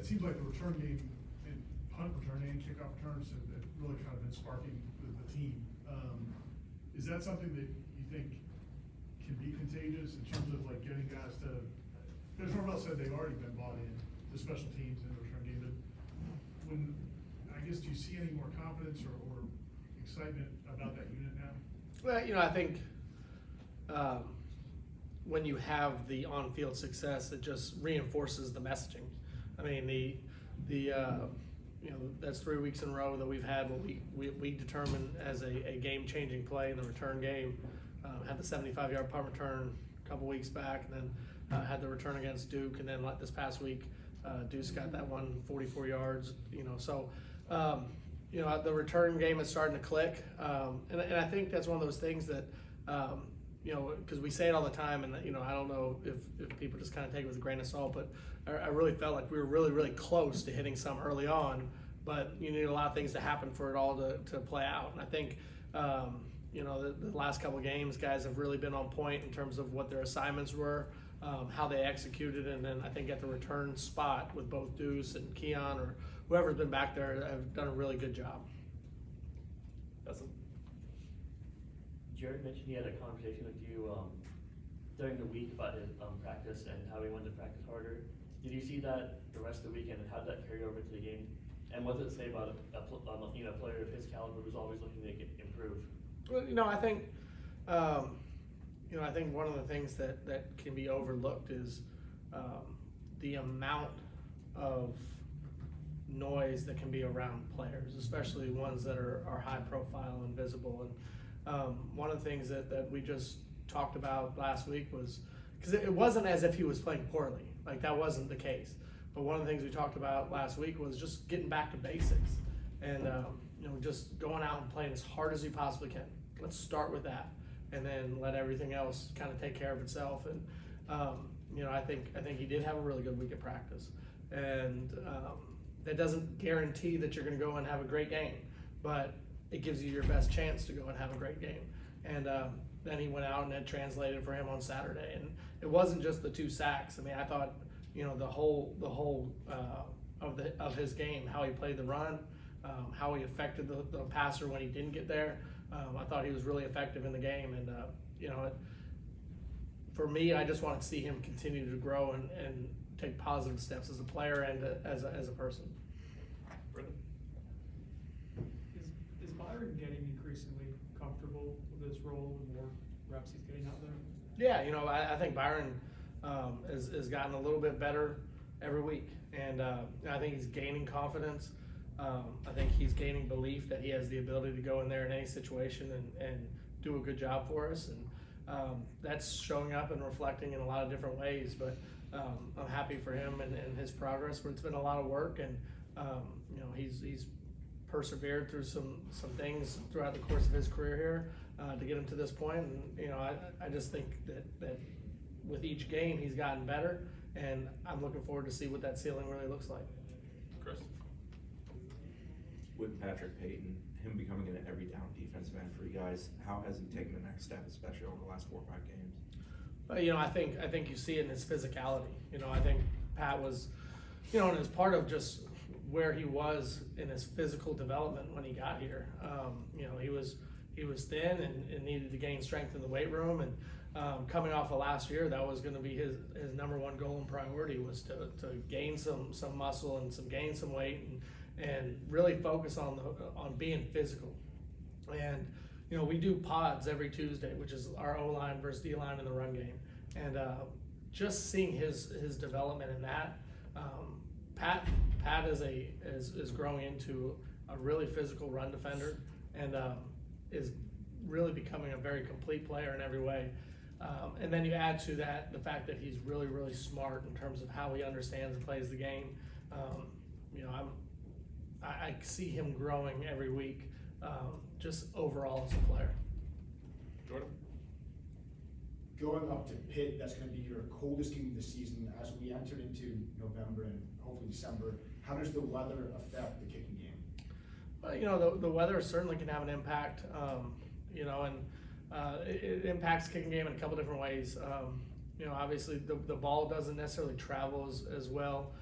it seems like the return game and punt return and kickoff returns have really kind of been sparking the team. Is that something that you think can be contagious in terms of like getting guys to? Because Norvell said they've already been bought in to special teams in the return game, but when I guess do you see any more confidence or excitement about that unit now? Well, I think when you have the on-field success, it just reinforces the messaging. I mean, that's 3 weeks in a row that we've had what we determined as a game-changing play in the return game. Had the 75-yard punt return a couple weeks back, and then had the return against Duke, and then like this past week, Deuce got that one 44 yards. So the return game is starting to click, and I think that's one of those things that because we say it all the time, and I don't know if people just kind of take it with a grain of salt, but I really felt like we were really, really close to hitting some early on, but you need a lot of things to happen for it all to play out. And I think, the last couple of games, guys have really been on point in terms of what their assignments were, how they executed, and then I think at the return spot with both Deuce and Keon or whoever's been back there have done a really good job. Jared mentioned he had a conversation with you during the week about his practice and how he wanted to practice harder. Did you see that the rest of the weekend, and how did that carry over to the game? And what does it say about a player of his caliber who's always looking to improve? Well, I think I think one of the things that can be overlooked is the amount of noise that can be around players, especially ones that are high profile and visible. And one of the things that we just talked about last week was, because it wasn't as if he was playing poorly, like that wasn't the case. But one of the things we talked about last week was just getting back to basics and just going out and playing as hard as you possibly can. Let's start with that, and then let everything else kind of take care of itself. And I think he did have a really good week of practice, and that doesn't guarantee that you're going to go and have a great game, but it gives you your best chance to go and have a great game. And then he went out and it translated for him on Saturday, and it wasn't just the 2 sacks. I mean, I thought the whole of his game, how he played the run, how he affected the passer when he didn't get there. I thought he was really effective in the game, and for me, I just want to see him continue to grow and take positive steps as a player and as a person. Brendan? Is Byron getting increasingly comfortable with his role the more reps he's getting out there? Yeah, I think Byron has gotten a little bit better every week, and I think he's gaining confidence. I think he's gaining belief that he has the ability to go in there in any situation and do a good job for us, and that's showing up and reflecting in a lot of different ways. But I'm happy for him and his progress, but it's been a lot of work, and he's persevered through some things throughout the course of his career here to get him to this point. And I just think that with each game he's gotten better, and I'm looking forward to see what that ceiling really looks like. Chris? With Patrick Payton, him becoming an every down defensive end for you guys, how has he taken the next step, especially over the last 4 or 5 games? I think you see it in his physicality. I think Pat was, and it was part of just where he was in his physical development when he got here. He was thin and needed to gain strength in the weight room, and coming off of last year, that was going to be his number one goal and priority, was to gain some muscle and gain some weight and really focus on being physical. And we do pods every Tuesday, which is our O-line versus D-line in the run game, and just seeing his development in that, Pat is growing into a really physical run defender, and is really becoming a very complete player in every way. And then you add to that the fact that he's really, really smart in terms of how he understands and plays the game. I see him growing every week, just overall as a player. Jordan? Going up to Pitt, that's going to be your coldest game of the season. As we enter into November and hopefully December, how does the weather affect the kicking game? Well, the weather certainly can have an impact, and it impacts the kicking game in a couple different ways. Obviously the ball doesn't necessarily travel as well.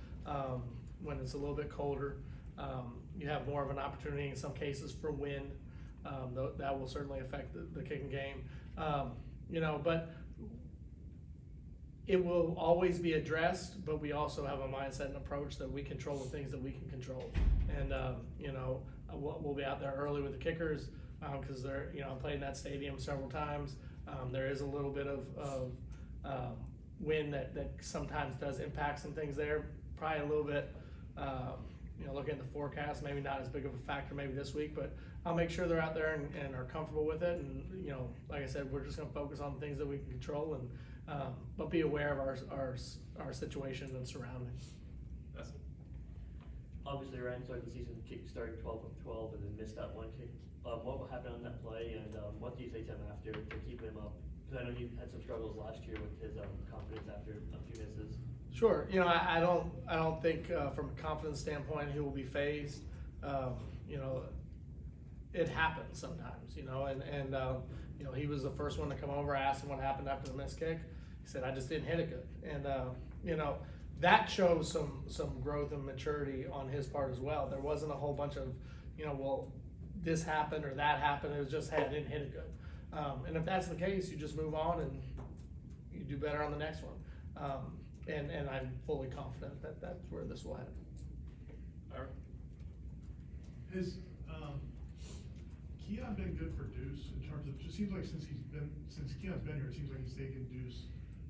when it's a little bit colder. You have more of an opportunity in some cases for wind. That will certainly affect the kicking game. But it will always be addressed, but we also have a mindset and approach that we control the things that we can control. And, we'll be out there early with the kickers because they're, I played in that stadium several times. There is a little bit of wind that sometimes does impact some things there. Probably a little bit, looking at the forecast, maybe not as big of a factor maybe this week, but I'll make sure they're out there and are comfortable with it. And, like I said, we're just gonna focus on the things that we can control but be aware of our situation and surroundings. Obviously, Ryan started the season starting 12 of 12 and then missed that one kick. What will happen on that play, and what do you say to him after to keep him up? Because I know he had some struggles last year with his confidence after a few misses. Sure. I don't think from a confidence standpoint he will be phased. It happens sometimes, and he was the first one to come over. I asked him what happened after the missed kick. He said, I just didn't hit it good. And, that shows some growth and maturity on his part as well. There wasn't a whole bunch of, this happened or that happened. It was just, hey, I didn't hit it good. And if that's the case, you just move on and you do better on the next one. And I'm fully confident that that's where this will head. All right. Has Keon been good for Deuce in terms of, just seems like since Keon's been here, it seems like he's taken Deuce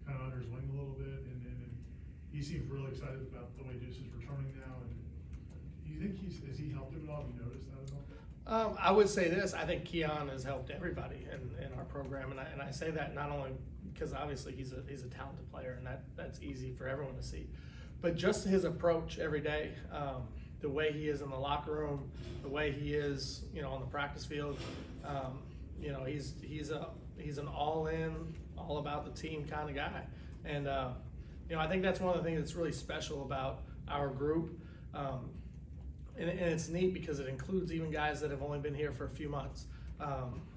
kind of under his wing a little bit, and he seems really excited about the way Deuce is returning now. And do you think has he helped him at all? Have you noticed that at all? I would say this, I think Keon has helped everybody in our program, and I say that not only because obviously he's a talented player, and that's easy for everyone to see, but just his approach every day, the way he is in the locker room, the way he is, on the practice field, he's an all-in, all about the team kind of guy, and I think that's one of the things that's really special about our group. And it's neat because it includes even guys that have only been here for a few months.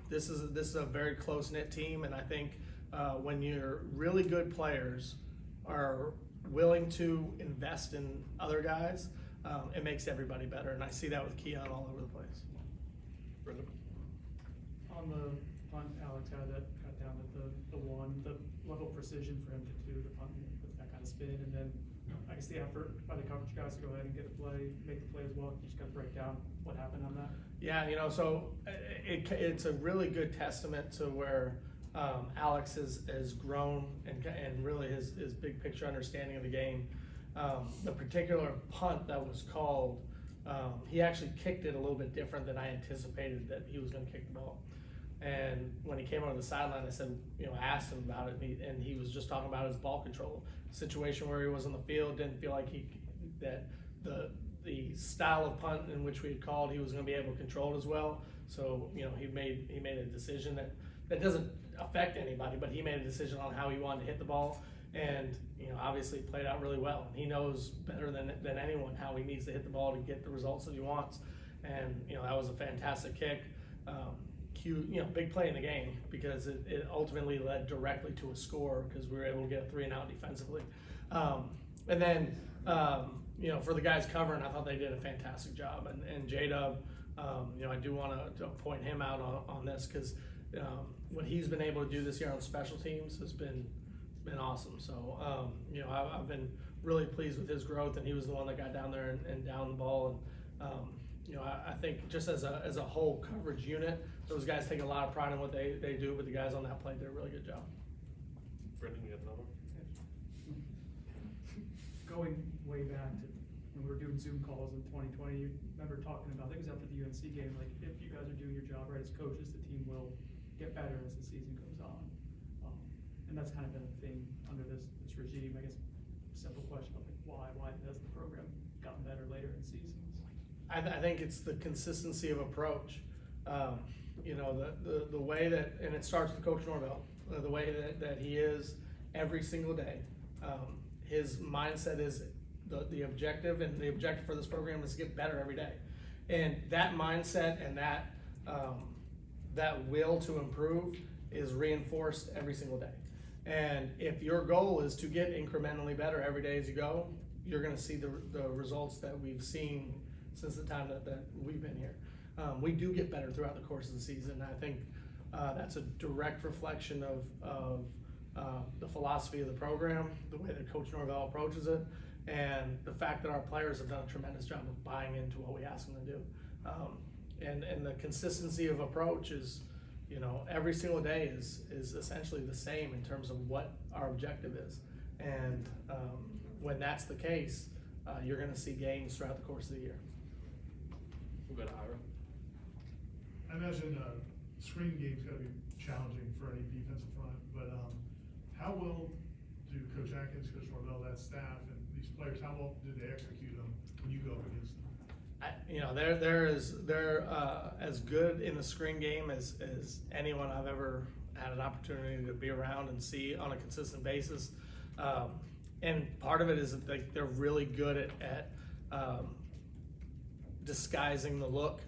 This is a very close-knit team, and I think when your really good players are willing to invest in other guys, it makes everybody better, and I see that with Keon all over the place. Brendan? On the punt, Alex had that cut down at the level of precision for him to do the punt with that kind of spin, and then I guess the effort by the coverage guys to go ahead and get the play, make the play as well. You just got to break down what happened on that. Yeah, so it's a really good testament to where Alex has grown and really his big picture understanding of the game. The particular punt that was called, he actually kicked it a little bit different than I anticipated that he was going to kick the ball. And when he came over the sideline, I said, I asked him about it, and he was just talking about his ball control situation where he was on the field. Didn't feel like that the style of punt in which we had called, he was going to be able to control it as well. So he made a decision that doesn't affect anybody, but he made a decision on how he wanted to hit the ball, and obviously it played out really well. He knows better than anyone how he needs to hit the ball to get the results that he wants, and that was a fantastic kick. Big play in the game because it ultimately led directly to a score because we were able to get a 3-and-out defensively. And then, for the guys covering, I thought they did a fantastic job. And J-Dub, I do want to point him out on this because what he's been able to do this year on special teams has been awesome. So, I've been really pleased with his growth, and he was the one that got down there and down the ball. And, I think just as a whole coverage unit, those guys take a lot of pride in what they do, but the guys on that play did a really good job. Brendan, you got another one? Going way back to when we were doing Zoom calls in 2020, you remember talking about, I think it was after the UNC game, like if you guys are doing your job right as coaches, the team will get better as the season goes on. And that's kind of been a thing under this regime. I guess simple question of like why has the program gotten better later in seasons? I think it's the consistency of approach. The way that, and it starts with Coach Norvell, the way that he is every single day. His mindset is the objective, and the objective for this program is to get better every day. And that mindset and that will to improve is reinforced every single day. And if your goal is to get incrementally better every day as you go, you're gonna see the results that we've seen since the time that we've been here. We do get better throughout the course of the season. I think that's a direct reflection of the philosophy of the program, the way that Coach Norvell approaches it, and the fact that our players have done a tremendous job of buying into what we ask them to do. And the consistency of approach is, you know, every single day is essentially the same in terms of what our objective is. And when that's the case, you're gonna see gains throughout the course of the year. We'll go to Ira. I imagine screen game's gotta be challenging for any defensive front, but how well do Coach Atkins, Coach Norvell, that staff, and these players, how well do they execute them when you go up against them? You know, they're as good in the screen game as anyone I've ever had an opportunity to be around and see on a consistent basis. And part of it is that they're really good at disguising the look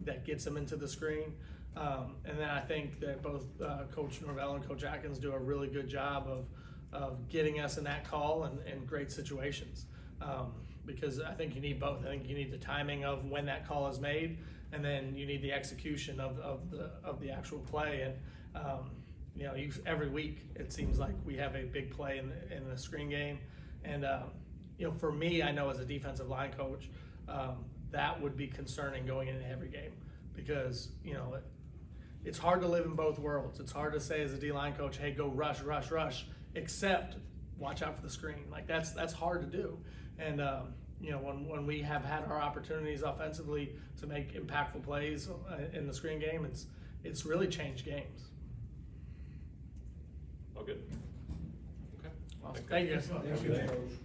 that gets them into the screen. And then I think that both Coach Norvell and Coach Atkins do a really good job of getting us in that call and great situations. Because I think you need both. I think you need the timing of when that call is made, and then you need the execution of the actual play. And you know, every week it seems like we have a big play in the screen game. And you know, for me, I know as a defensive line coach, that would be concerning going into every game, because you know it's hard to live in both worlds. It's hard to say as a D-line coach, hey, go rush, except watch out for the screen. Like that's hard to do. And you know, when we have had our opportunities offensively to make impactful plays in the screen game, it's really changed games. All good? Okay. Awesome. Thank you. Thanks a lot. Thank you, Coach.